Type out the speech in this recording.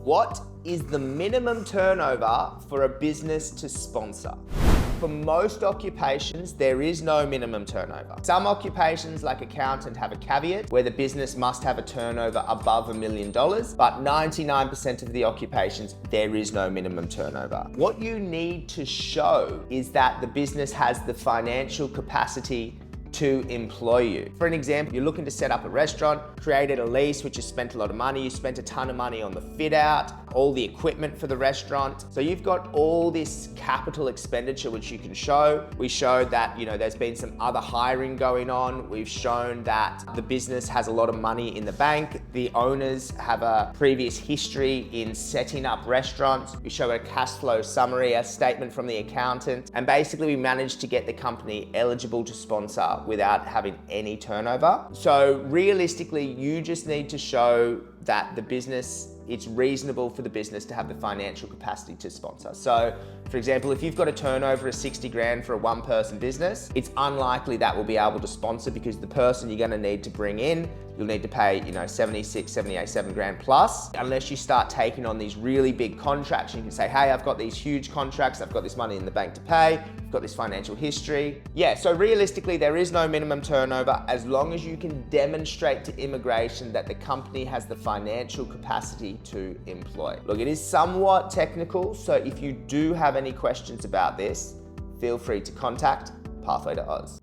What is the minimum turnover for a business to sponsor? For most occupations, there is no minimum turnover. Some occupations like accountant have a caveat where the business must have a turnover above $1 million, but 99% of the occupations, there is no minimum turnover. What you need to show is that the business has the financial capacity to employ you. For an example, you're looking to set up a restaurant, created a lease, which has spent a lot of money. You spent a ton of money on the fit out, all the equipment for the restaurant. So you've got all this capital expenditure, which you can show. We showed that, there's been some other hiring going on. We've shown that the business has a lot of money in the bank. The owners have a previous history in setting up restaurants. We show a cash flow summary, a statement from the accountant, and basically we managed to get the company eligible to sponsor without having any turnover. So realistically, you just need to show that it's reasonable for the business to have the financial capacity to sponsor. So for example, if you've got a turnover of 60 grand for a one-person business, it's unlikely that will be able to sponsor because the person you're gonna need to bring in, you'll need to pay 76, 78, 7 grand plus, unless you start taking on these really big contracts. You can say, hey, I've got these huge contracts, I've got this money in the bank to pay, I've got this financial history. Yeah, so realistically, there is no minimum turnover as long as you can demonstrate to immigration that the company has the financial capacity to employ. Look, it is somewhat technical, so if you do have any questions about this, feel free to contact Pathway to Oz.